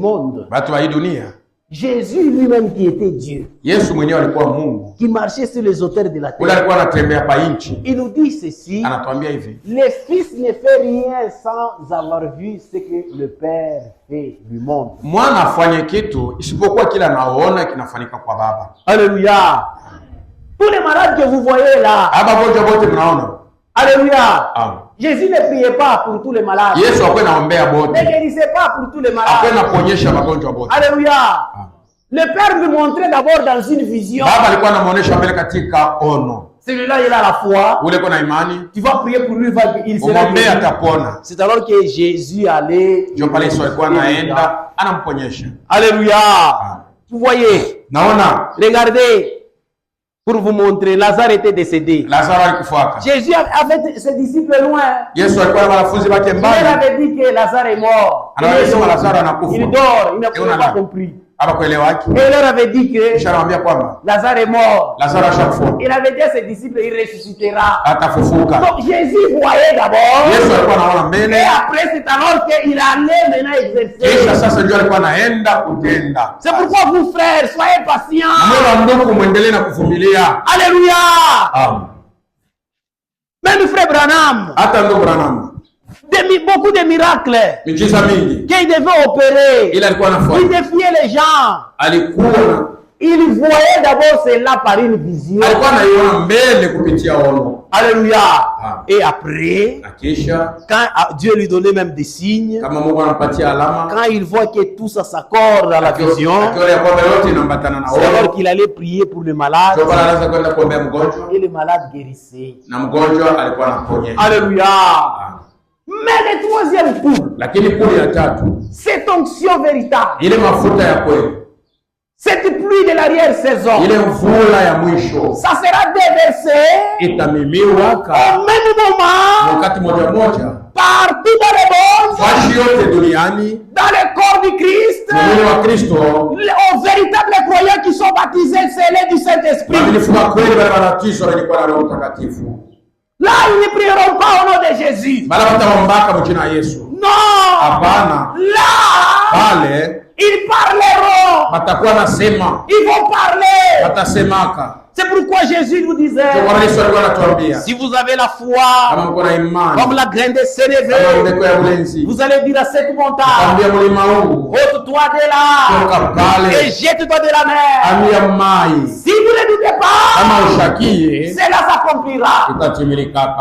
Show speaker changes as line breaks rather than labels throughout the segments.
monde.
Watu wa hii dunia.
Jésus lui-même qui était Dieu,
Yesu mwenyewe alikuwa Mungu.
qui marchait sur les hauteurs de la
Ule
terre.
alikuwa anatembea pa nchi.
Il nous dit ceci:
Anatuambia hivi.
le Fils ne fait rien sans avoir vu ce que le Père fait du monde.
Mwana afanye kitu isipokuwa kila anaoona kinafanyika kwa Baba.
Alléluia. Tous les malades que vous voyez là.
Hapa wote wote mnaona.
Alléluia.
Amen.
Jésus ne priait pas pour tous les malades.
Yesu hakuwa anaombea
Ne
wote.
guérissait pas pour tous les
Hakuwa
malades.
anakuonyesha magonjwa wote.
Alléluia. Le Père lui montrait d'abord dans une vision.
Baba alikuwa anamuonesha mbele katika ono.
Celui-là, il a la foi.
Ule kuna imani.
Tu vas prier pour lui, il sera
Umwambie
guéri.
atapona.
C'est alors que Jésus allait.
Ndio pale Yesu alikuwa anaenda anamponyesha.
Alléluia. Vous voyez.
Naona
Regardez. Pour vous montrer, Lazare était décédé.
Lazaro alikufa.
Jésus avait ses disciples loin.
Yesu alikuwa na wanafunzi wake
Il
mbali.
avait dit que Lazare est mort.
Anasema Lazaro anakufa.
Il dort. Il n'a pas compris.
Hapa kuelewa haki.
Et il leur avait dit que
Kisha anamwambia kwamba
Lazare est mort.
Lazaro ashakufa.
Il avait dit à ses disciples, il ressuscitera.
Atafufuka.
Donc Jésus voyait d'abord.
Yesu alikuwa anaona
Et
mbele.
après, c'est alors qu'il allait maintenant exercer.
Kisha sasa ndio alikuwa anaenda kutenda.
C'est pourquoi vous, frères, soyez patients.
Moyo ndugu muendelee na kuvumilia.
Alléluia.
Amen.
Même frère Branham,
Hata ndugu Branham.
beaucoup de miracles
Miujiza mingi.
qu'il devait opérer.
Ila alikuwa
Il
anafanya.
défiait les gens.
Alikuwa
Il voyait d'abord cela par une vision.
alikuwa anaiona mbele kupitia ono.
Alléluia.
Ah.
Et après,
Na kisha
quand Dieu lui donnait même des signes,
kama Mungu anampatia alama,
quand il voit que tout ça s'accorde à la vision,
akiona kwamba yote inambatana na
c'est alors
ono,
qu'il allait prier pour le malade
ndio pale anaanza kwenda kuombea mgonjwa
et le malade guérissait.
na mgonjwa alikuwa anaponyeshwa.
Alléluia. Mais le troisième coup,
Lakini kuli ya tatu,
cette onction véritable,
ile mafuta ya kweli,
cette pluie de l'arrière-saison,
ile mvula ya mwisho
ça sera déversé
itamimiwa
au même moment
wakati moja moja
partout dans le monde,
fashi yote duniani,
dans le corps du Christ,
mwili wa Kristo,
aux véritables croyants qui sont baptisés, scellés du Saint-Esprit.
waaminifu wa kweli wale wanabatizwa walikuwa na Roho Mtakatifu.
Là, ils ne prieront pas au nom de Jésus.
Bala wataombaka mjina Yesu.
Non.
Hapana.
Là,
Pale
ils parleront.
watakuwa nasema,
Ils vont parler.
watasemaka.
C'est pourquoi Jésus nous disait,
Kwa maana Yesu alikuwa anatuambia,
si vous avez la foi
kama mko na imani
comme la graine de
kama
sénévé,
mbegu ya ulinzi,
vous allez dire à cette montagne,
ambia mlima huu
ôte-toi de là
toka pale,
et jette-toi de la mer.
amia mai,
Si vous ne doutez pas,
kama ushakie
cela s'accomplira.
utatimilika.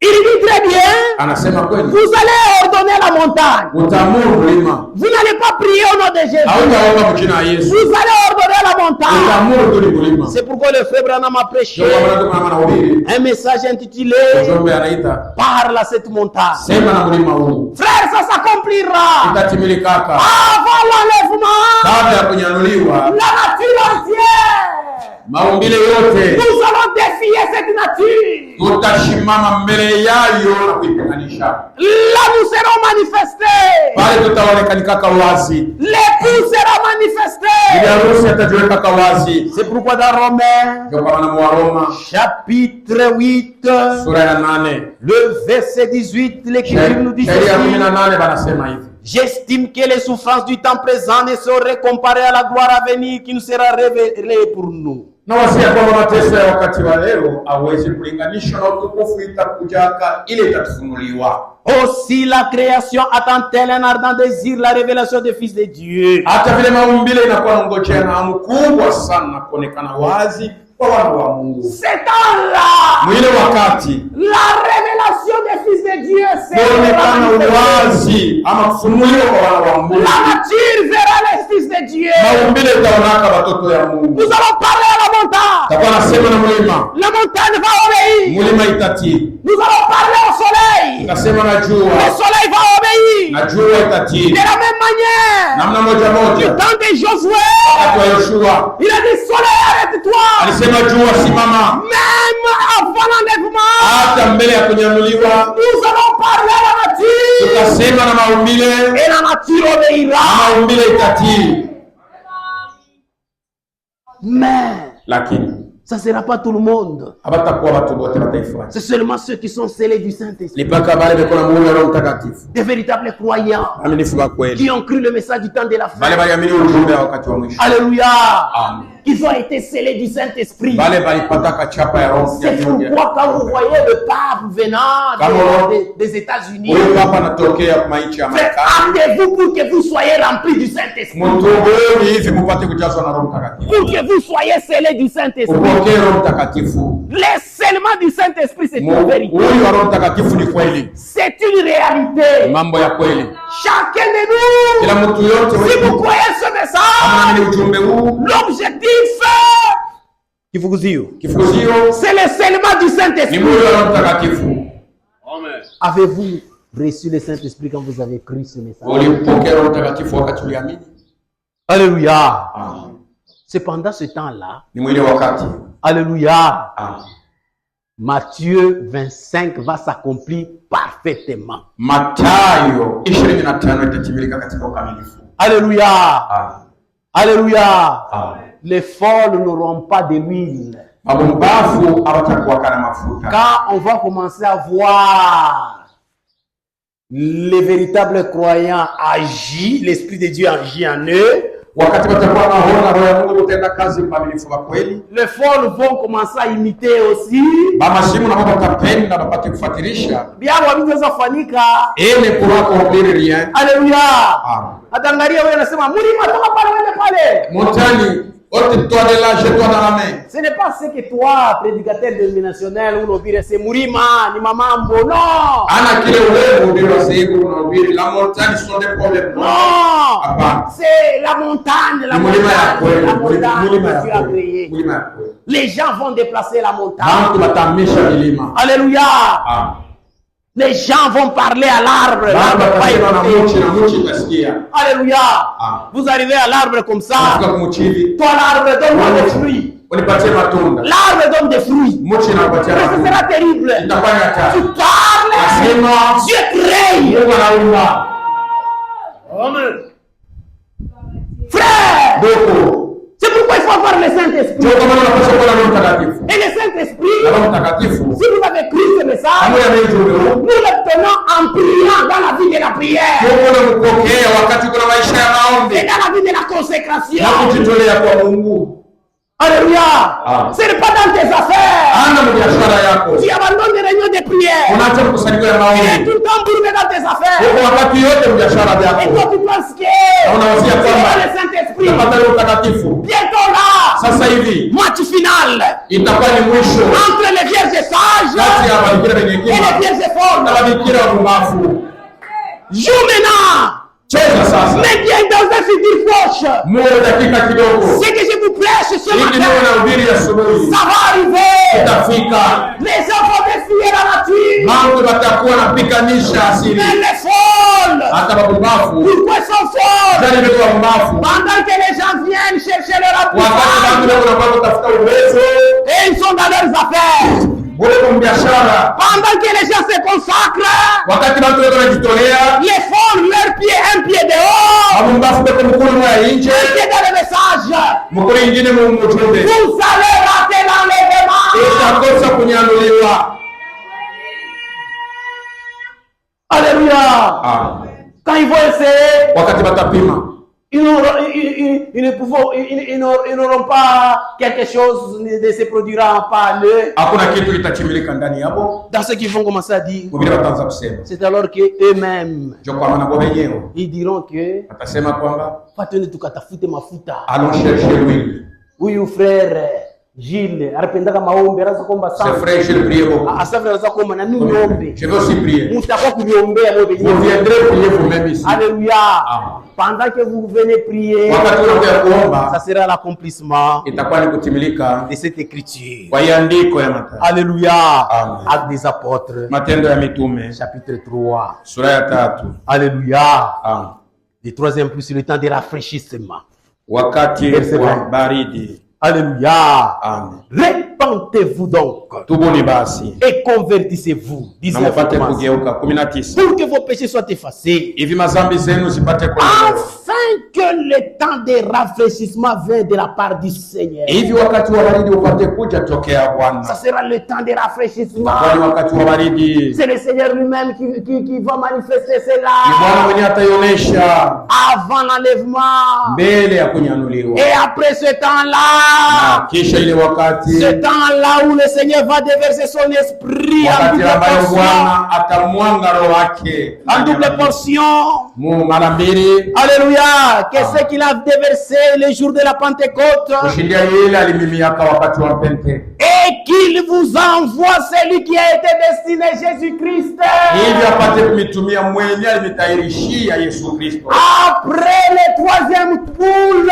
Il dit très bien,
Anasema kweli,
vous allez ordonner à la montagne.
utaamuru mlima,
Vous n'allez pas prier au nom de Jésus.
hautaomba mjina Yesu,
Vous allez ordonner à la montagne.
utaamuru tu mlima.
C'est pourquoi le frère Branham a prêché
Ndio kwa maana tuko na mahubiri,
un message intitulé
ujumbe anaita
Parle à cette montagne.
sema na mlima huu,
Frère, ça s'accomplira
utatimilika
avant l'enlèvement.
baada ya kunyanuliwa
La nature entière.
maumbile yote.
Nous allons défier cette nature.
Tutashimama mbele yayo na kuipiganisha.
Là, nous serons manifestés.
Pale tutaonekanika wazi.
L'époux sera manifesté.
Bibi harusi atajiweka wazi.
C'est pourquoi dans Romains,
Ndio kwa maana wa Roma
chapitre 8,
sura ya 8
le verset 18, l'Écriture nous dit
Sheria ya
ceci.
18 banasema hivi.
J'estime que les souffrances du temps présent ne sauraient comparer à la gloire à venir qui nous sera révélée pour nous.
Na wasia kwamba mateso ya wakati wa leo hawezi kulinganishwa na utukufu itakujaka ile itatufunuliwa.
Aussi la création attend-elle un ardent désir la révélation des fils de Dieu.
Hata vile maumbile inakuwa na ngojea na hamu kubwa sana kuonekana wazi kwa wana wa Mungu.
C'est temps-là,
Mwile wakati
la révélation des fils de Dieu
kuonekana
sera
wazi ama kufunuliwa kwa wana wa Mungu.
la nature verra les fils de Dieu.
Maumbile itaonaka watoto ya Mungu.
Nous allons parler à la montagne.
Takuwa nasema na mlima,
La montagne va obéir.
mlima itatii.
Nous allons parler au soleil.
Tasema na
Le
jua,
soleil va obéir.
na jua itatii.
De la même manière,
Namna moja
du
moja,
temps de Josué,
wakati wa Yoshua
il a dit soleil, arrête-toi.
alisema jua simama.
Même avant l'enlèvement,
Hata mbele ya kunyanuliwa
nous allons parler à la nature.
tutasema na maumbile
Et la nature obéira.
na maumbile itatii.
Mais
Lakini
Ça ne sera pas tout le monde.
Abatakuwa watu wote wataifanya.
C'est seulement ceux qui sont scellés du Saint-Esprit.
Ni mpaka wale beko na muhuri wa Roho Mtakatifu.
Des véritables croyants
Aminifu wa kweli.
qui ont cru le message du temps de la fin.
Wale waliamini ujumbe wa wakati wa mwisho.
Alléluia.
Amen.
Qu'ils ont été scellés du Saint-Esprit.
Wale walipata chapa ya Roho.
C'est pourquoi quand vous voyez le pape venant des États-Unis,
huyo hapa anatokea maichi ya Marekani.
hâtez-vous pour que vous soyez remplis du Saint-Esprit.
Mtumbeni hivi mpate kujazwa na Roho Mtakatifu.
Pour que vous soyez scellés du Saint-Esprit.
Upokee Roho Mtakatifu.
Le scellement du Saint-Esprit, c'est une vérité.
Huyu wa Roho Mtakatifu ni kweli.
C'est une réalité.
Mambo ya kweli.
Chacun de nous,
Kila mtu yote
si vous croyez ce message,
ni ujumbe huu.
l'objectif kifukuzio, c'est le scellement du
Ni
Saint-Esprit.
mwili wa Roho Mtakatifu.
Avez-vous reçu le Saint-Esprit quand vous avez cru ce message?
Ulipokea Roho Mtakatifu wakati uliamini?
Alléluia. C'est pendant ce temps-là.
Ni mwili wakati.
Alléluia. Matthieu 25 va s'accomplir parfaitement.
Mathayo 25 itatimilika katika ukamilifu.
Alléluia. Alléluia. Les folles n'auront pas de l'huile. Quand on va commencer à voir les véritables croyants agir, l'Esprit de Dieu agit en eux, les folles vont commencer à imiter aussi. Alléluia. Atangalia wewe anasema mulima toka pale wende pale.
Montani, ôte-toi de là, jette-toi dans la main.
Ce n'est pas ce que toi, prédicateur dénominationnel, ou l'obire, c'est mulima, ni mamambo, non.
Ana kile wewe ndio sehemu unahubiri, la montagne sont des problèmes.
Non. C'est la montagne, la montagne. Les gens vont déplacer la montagne. Alléluia. Les gens vont parler à l'arbre. Alléluia. Vous arrivez à l'arbre comme ça. Toi, l'arbre donne des fruits. L'arbre donne des fruits. Mais ce sera terrible. Tu parles, Dieu crée. Frère, c'est pourquoi il faut avoir le Saint-Esprit. Et le Saint-Esprit, si vous avez cru ce message, nous l'obtenons en priant dans la vie de la prière. Et dans la vie de la consécration. Alléluia. Ce n'est pas dans tes affaires. Tu abandonnes les réunions de prière. Tu es tout le temps brûlé dans tes affaires. Et toi tu penses que c'est le Saint-Esprit. Bientôt là, match final entre les vierges sages et les vierges folles. Joue maintenant. Mais bien dans un futur proche, ce que je vous prêche ce matin, ça va arriver. Les gens vont défier la nature. Mais les folles, pourquoi ils sont folles? Pendant que les gens viennent chercher leur apprentissage et ils sont dans leurs affaires. Pendant que les gens se consacrent, les folles, leur pied, un pied dehors, un pied dans le message. Vous allez rater l'enlèvement. Alléluia. Quand ils vont essayer, ils n'auront pas quelque chose ne se produira pas eux. Dans ce qu'ils vont commencer à dire, c'est alors qu'eux-mêmes ils diront que
allons chercher l'huile.
Oui, frère Gilles, ce
frère Gilles priez beaucoup. Je veux aussi prier. Vous viendrez prier vous-même ici.
Alléluia. Pendant que vous venez prier, ça sera l'accomplissement de cette écriture. Alléluia. Actes des apôtres, chapitre 3. Alléluia. Le troisième plus, c'est le temps de rafraîchissement. Alléluia. Repentez-vous donc et convertissez-vous. Pour que vos péchés soient effacés. Afin
que le temps de rafraîchissement vient de la part du Seigneur. Ça sera le temps de rafraîchissement. C'est le Seigneur lui-même qui va manifester cela avant l'enlèvement. Et après ce temps-là, ce temps-là où le Seigneur va déverser son esprit en double portion. Alléluia. Qu'est-ce qu'il a déversé le jour de la Pentecôte? Et qu'il vous envoie celui qui a été destiné Jésus-Christ. Après le troisième poule,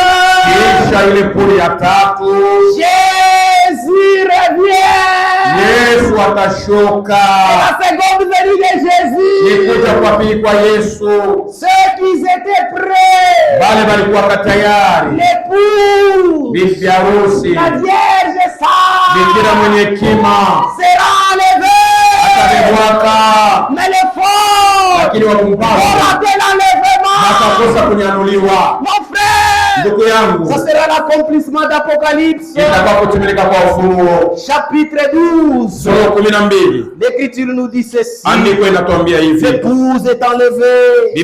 Jésus revient. Et la seconde venue de Jésus, ceux qui étaient prêts, l'époux, la Vierge sage sera enlevée. Mais les faux auront l'enlèvement. Mon frère, ça sera l'accomplissement d'Apocalypse. Chapitre 12. L'Écriture nous dit ceci. L'épouse est enlevée. Et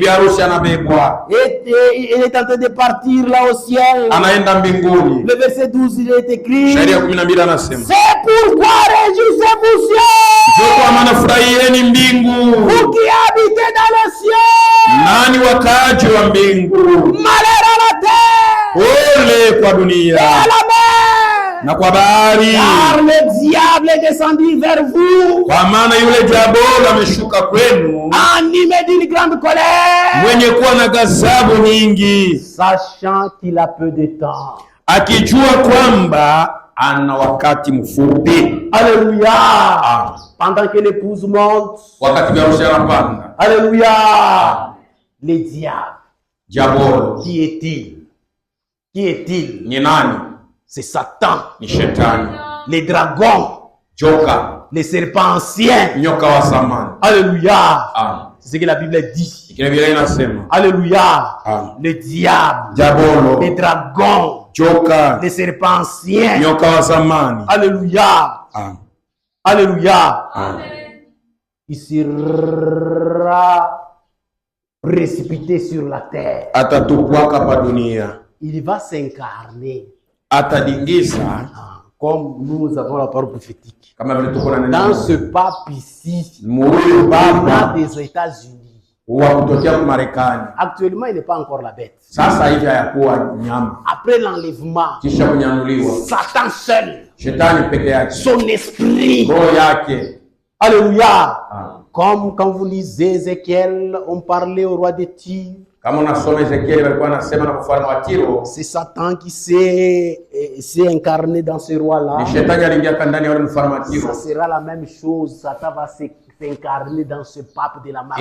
il est en train de partir là au ciel. Le verset 12, il est écrit. C'est pourquoi réjouissez-vous ciel. Vous qui habitez dans le ciel. Malheur à la terre. Et à la mer. Car le diable est descendu vers vous, animé d'une grande colère, sachant qu'il a peu de temps. Alléluia. Pendant que l'épouse monte, alléluia, le diable, qui est-il? C'est Satan, les dragons, les serpents anciens. Alléluia. C'est ce que la Bible dit. Alléluia. Le diable, les dragons, les serpents anciens. Alléluia. Alléluia. Il sera précipité sur la terre. Il va s'incarner. Comme nous avons la parole prophétique. Dans ce pape ici, pape des États-Unis. Actuellement, il n'est pas encore la bête. Après l'enlèvement, Satan seul, son esprit. Alléluia. Comme quand vous lisez Ézéchiel, on parlait au roi de Tyr. C'est Satan qui s'est incarné dans ce roi-là. Ça sera la même chose. Satan va s'incarner dans ce pape de la marque.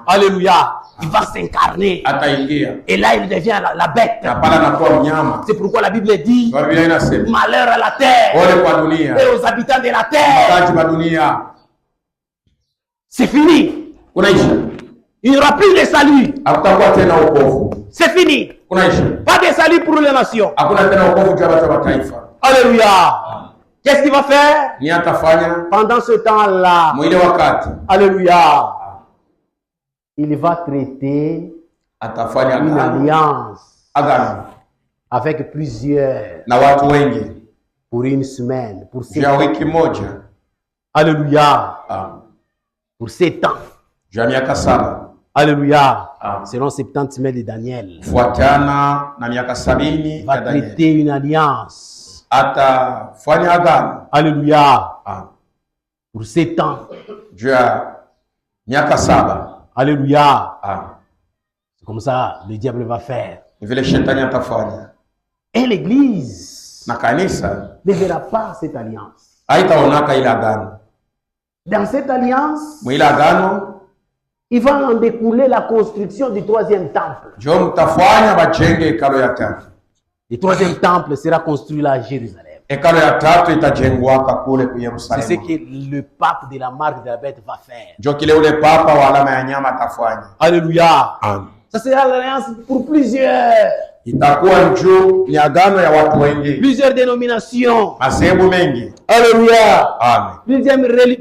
Alléluia. Il va s'incarner. Et là, il devient la bête. C'est pourquoi la Bible dit malheur à la terre et aux habitants de la terre. C'est fini. Il n'y aura plus de salut. C'est fini. Pas de salut pour les nations. Alléluia. Qu'est-ce qu'il va faire? Pendant ce temps-là, alléluia, il va traiter une alliance avec plusieurs pour une semaine, pour 7 ans. Alléluia. Pour 7 ans. Alléluia. Selon 70 semaines de Daniel. Il va traiter une alliance. Alléluia. Pour 7 ans. Alléluia. C'est comme ça le diable va faire. Et l'église ne verra pas cette alliance. Dans cette alliance, il va en découler la construction du 3e temple. Le 3e temple sera construit là à Jérusalem.
Hekalu ya tatu itajengwa kule kwa Yerusalemu.
C'est ce que le pape de la marque de la bête va faire.
Ndio kile ule papa wa alama ya nyama atafanya.
Alléluia.
Amen.
Ça sera l'alliance pour plusieurs.
Itakuwa njoo ni agano ya watu wengi.
Plusieurs dénominations.
Madhehebu mengi.
Alléluia.
Amen.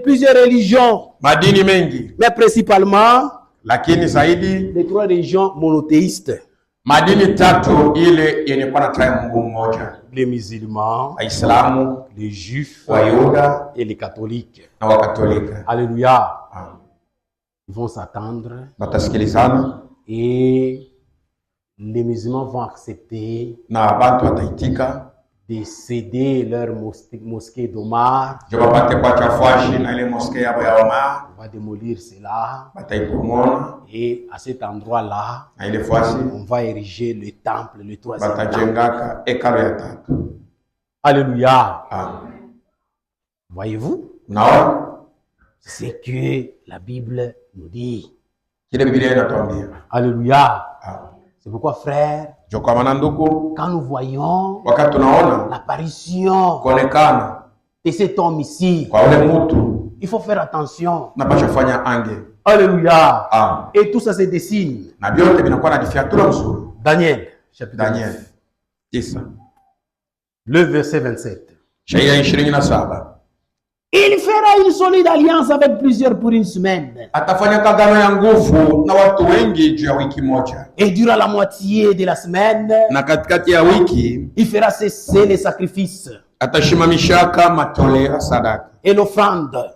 Plusieurs religions.
Madini mengi.
Mais principalement,
lakini zaidi
les trois religions monothéistes.
Madini tatu ile yenye kwa na Mungu mmoja.
Les musulmans,
Waislamu,
les juifs,
Wayuda
et les catholiques.
Na Wakatolika.
Alléluia. Ils vont s'attendre.
Batasikilizana.
Et les musulmans vont accepter
na abantu wataitika
de céder leur mosquée d'Omar.
Je vais pas te kwachafashi na ile mosquée ya Omar.
On va démolir cela.
Bataipomona.
Et à cet endroit-là,
na ile fasi
on va ériger le temple, le troisième temple.
Batajengaka hekalu ya tatu.
Alléluia.
Amen.
Voyez-vous?
Non.
C'est que la Bible nous dit.
Kile Biblia inatuambia.
Alléluia.
Amen.
C'est pourquoi, frère,
quand
nous voyons
l'apparition
de cet homme ici, il faut faire attention. Alléluia.
Amen.
Et tout ça se dessine. Daniel, chapitre
Daniel 10.
Le verset 27.
Il fera une solide alliance avec plusieurs pour une semaine.
Et durant la moitié de la semaine, il fera cesser les sacrifices et l'offrande.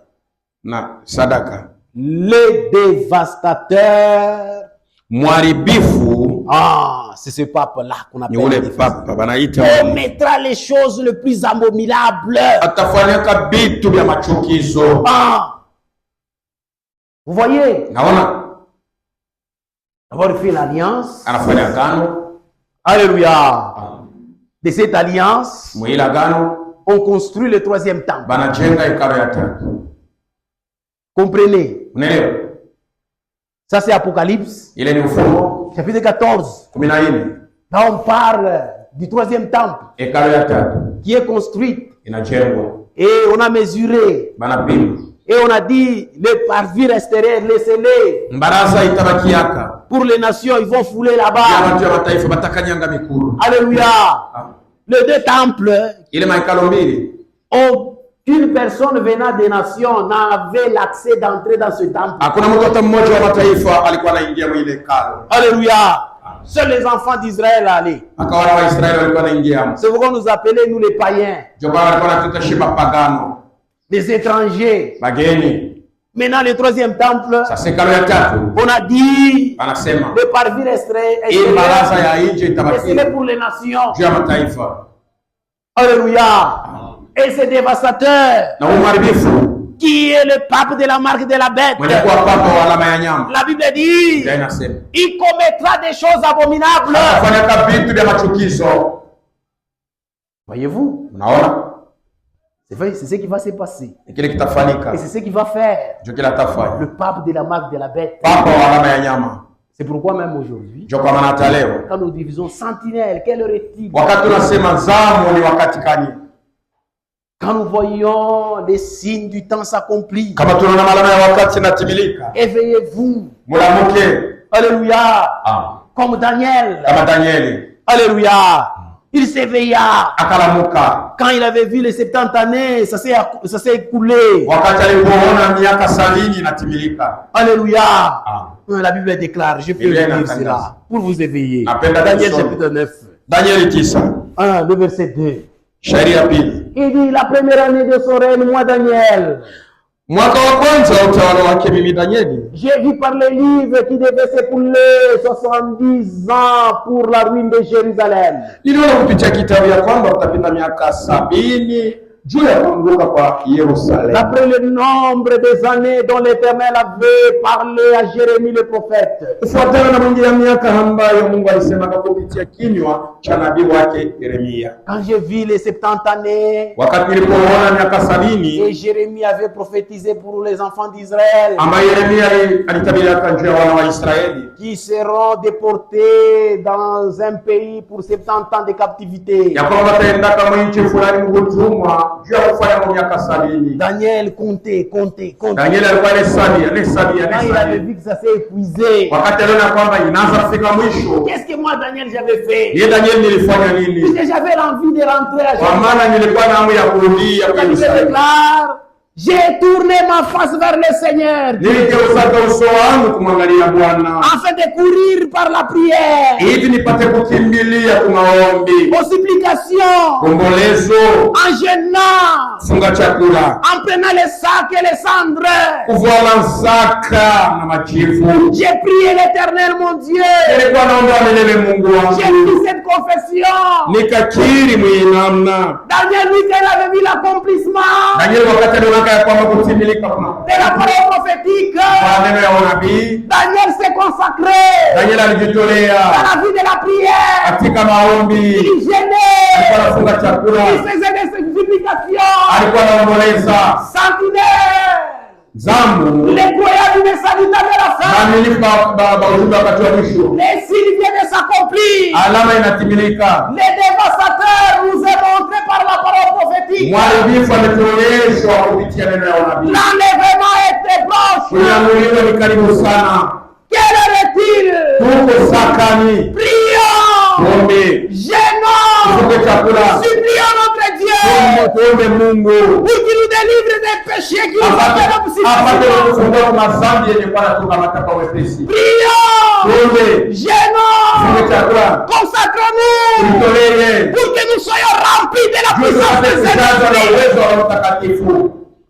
Les dévastateurs. Ah, c'est ce pape-là qu'on appelle. On mettra les choses les plus abominables. Ah. Vous voyez? Avoir fait l'alliance. Alléluia. De cette alliance, on construit le troisième temple. Comprenez? Ça c'est Apocalypse. Chapitre 14. Là on parle du troisième temple qui est construit. Et on a mesuré. Et on a dit, le parvis resterait, laissez-les. Pour les nations, ils vont fouler là-bas. Alléluia. Les deux temples, aucune personne venant des nations n'avait l'accès d'entrer dans ce temple. Alléluia. Seuls les enfants d'Israël allaient. C'est pourquoi nous appelons nous les païens. Les étrangers. Maintenant le troisième temple, on a dit le parvis resterait pour les nations. Alléluia. Et c'est dévastateur. Qui est le pape de la marque de la bête? La Bible dit, il commettra des choses abominables. Voyez-vous? C'est ce qui va se passer. Et c'est ce qui va faire le pape de la marque de la bête. C'est pourquoi même aujourd'hui, quand nous divisons sentinelle, quelle heure est-il? Quand nous voyons les signes du temps s'accomplir, éveillez-vous. Alléluia. Comme Daniel. Alléluia. Il s'éveilla. Quand il avait vu les 70 années, ça s'est écoulé. Alléluia. La Bible déclare, je peux le dire cela, pour vous éveiller. Daniel chapitre 9. Le verset 2. Il dit, la première année de son règne, moi Daniel, j'ai vu par les livres qui devaient s'écouler 70 ans pour la ruine de Jérusalem.
D'après le nombre des années dont l'Éternel avait parlé à Jérémie le prophète. Quand j'ai vu les 70 années, et Jérémie avait prophétisé pour les enfants d'Israël, qui seront déportés dans un pays pour 70 ans de captivité. Daniel comptait. Quand il avait vu que ça s'est épuisé, qu'est-ce que moi, Daniel, j'avais fait? Puisque j'avais l'envie de rentrer à Jérusalem. Je déclare, j'ai tourné ma face vers le Seigneur afin de courir par la prière, aux supplications, en jeûnant, en prenant les sacs et les cendres. J'ai prié l'Éternel mon Dieu. J'ai fait cette confession. Daniel, lui, quand il avait vu l'accomplissement de la parole prophétique, Daniel s'est consacré à la vie de la prière. Il gênait, il faisait des supplications. Sentinelle, les croyants du message de la fin, les signes viennent de s'accomplir. Les dévastateurs nous est montré par la parole prophétique. L'enlèvement était proche. Quelle heure est-il? Prions, gênons, supplions notre Dieu pour qu'il nous délivre des péchés qui nous appellent Prions, gênons, consacrons-nous pour que nous soyons remplis de la puissance de Saint-Esprit.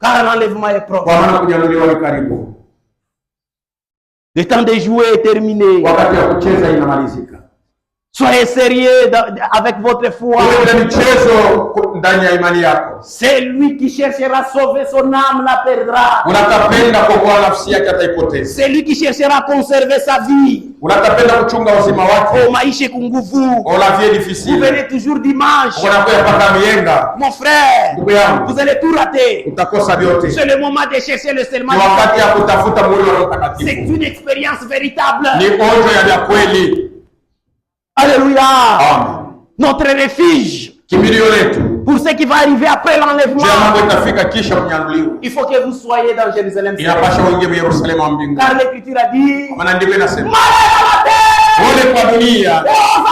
Car l'enlèvement est proche. Le temps de jouer est terminé. Soyez sérieux avec votre foi. C'est lui qui cherchera à sauver son âme la perdra. C'est lui qui cherchera à conserver sa vie. Oh, maisha kunguvu. Vous venez toujours dimanche. Mon frère, vous allez tout rater. C'est le moment de chercher le seulement. C'est une expérience véritable. Alléluia. Amen. Notre refuge. Pour ce qui va arriver après l'enlèvement. Il faut que vous soyez dans Jérusalem. Car l'Écriture a dit, malheur à la terre, aux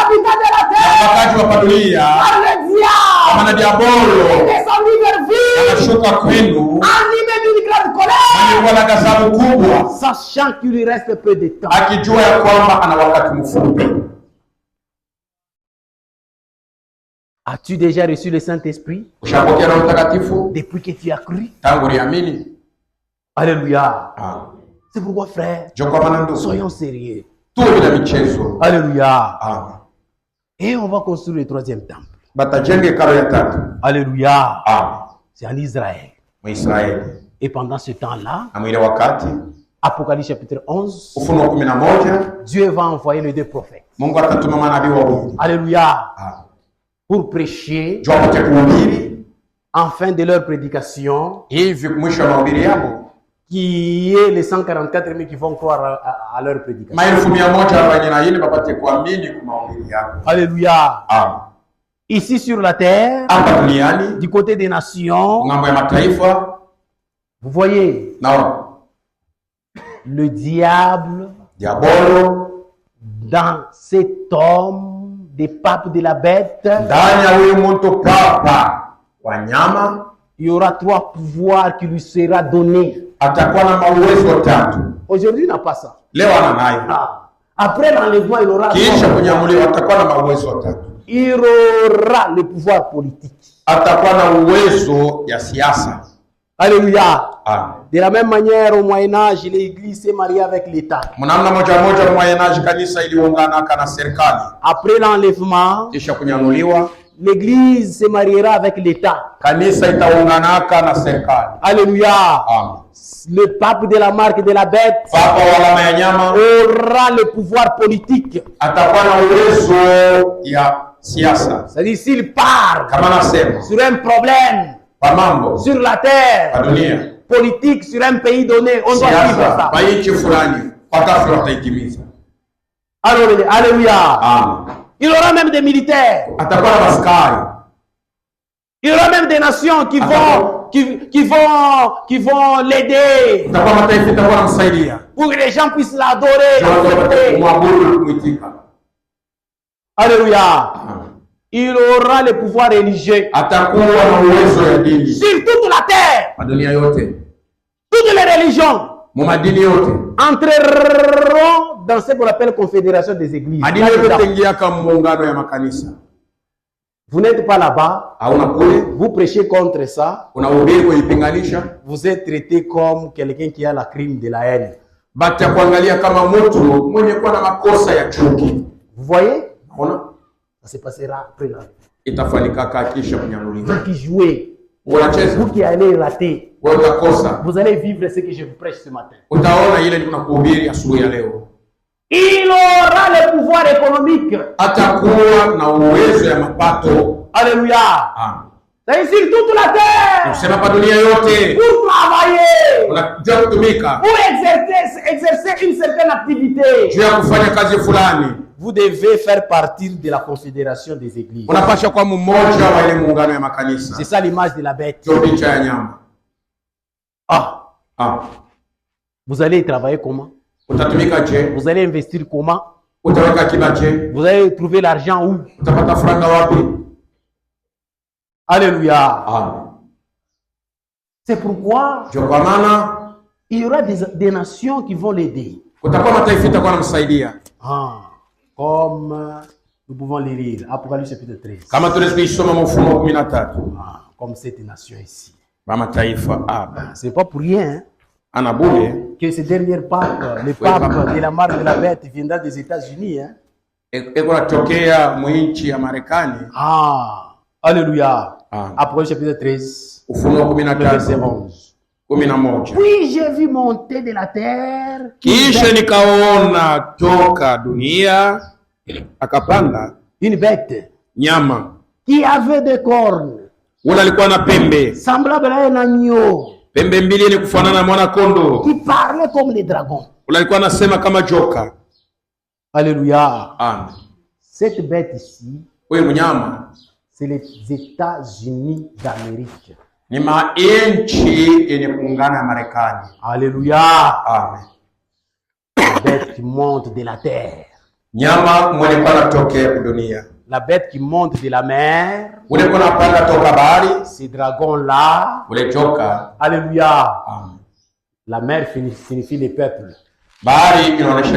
habitants de la terre, car le diable est descendu vers vous, animé d'une grande colère, sachant qu'il lui reste peu de temps. As-tu déjà reçu le Saint-Esprit depuis que tu as cru? Alléluia. C'est pourquoi, frère, soyons sérieux. Alléluia. Et on va construire le troisième temple. Alléluia. C'est en Israël. Et pendant ce temps-là, Apocalypse chapitre 11, Dieu va envoyer les deux prophètes. Alléluia. Pour prêcher en fin de leur prédication, qui est les 144 000 qui vont croire à leur prédication. Alléluia. Ici sur la terre, du côté des nations, vous voyez, le diable, dans cet homme, des papes de la bête, il y aura 3 pouvoirs qui lui sera donnés. Aujourd'hui, il n'a pas ça. Après l'enlèvement, il aura le pouvoir politique. Alléluia. De la même manière, au Moyen-Âge, l'Église s'est mariée avec l'État. Après l'enlèvement,
l'église se mariera avec l'État.
Kanisa itaunganaka na serikali.
Alléluia.
Amen.
Le pape de la marque de la bête
Papa wa alama ya nyama
aura le pouvoir politique.
atakuwa na uwezo ya siasa.
C'est-à-dire s'il parle
Kama nasema
sur un problème
kwa mambo
sur la terre
kwa dunia,
politique sur un pays donné, on doit suivre
siasa
ça.
kwa nchi fulani, wakati wataitimiza.
Alléluia.
Amen.
Il y aura même des militaires.
Atakuwa na askari.
Il y aura même des nations qui vont l'aider
Atakuwa mataifa itakuwa namsaidia.
pour que les gens puissent l'adorer.
Kumwabudu, kumwitika.
Alléluia. Il aura le pouvoir religieux
Atakuwa na uwezo ya dini.
sur toute la terre.
Dunia yote.
Toutes les religions
Mumadini yote
entreront dans ce qu'on appelle confédération des églises.
madini yote tengia kama muungano ya makanisa.
Vous n'êtes pas là-bas. Vous prêchez contre ça. Vous êtes traité comme quelqu'un qui a la crime de la haine. Vous voyez? Ça se passera après là. Vous qui jouez, vous qui allez rater, vous allez vivre ce que je vous prêche ce matin. Il aura le pouvoir économique. Alléluia. C'est sur toute la terre. Pour travailler. Pour exercer une certaine activité. Vous devez faire partie de la confédération des églises. C'est ça l'image de la bête. Vous allez travailler comment? Vous allez investir comment? Vous allez trouver l'argent où? Alléluia. C'est pourquoi il y aura des nations qui vont l'aider. Comme nous pouvons le lire. Apocalypse chapitre 13. Comme cette nation ici. C'est pas pour rien. Que ce dernier pape, le pape de la marque de la bête, viendra des États-Unis. Alléluia. Apocalypse chapitre 13, verset 11. Puis j'ai vu monter de la terre.
Kisha nikaona toka dunia akapanda
une bête
nyama
qui avait des cornes.
Ule alikuwa na pembe.
Semblable à un agneau.
Pembe mbili ni kufanana na mwana kondo.
Qui parlait comme les dragons.
Ule alikuwa anasema kama joka.
Alléluia.
Amen.
Cette bête ici,
huyu mnyama,
c'est les États-Unis d'Amérique.
Ni manchi yenye kuungana na Marekani.
Alléluia.
Amen.
La bête qui monte de la terre.
Nyama mwenye kwa toke dunia.
La bête qui monte de la mer.
Ule kuna panda toka bahari.
Ces dragons-là.
Ule joka.
Alléluia.
Amen.
La mer signifie les peuples.
Bahari inaonyesha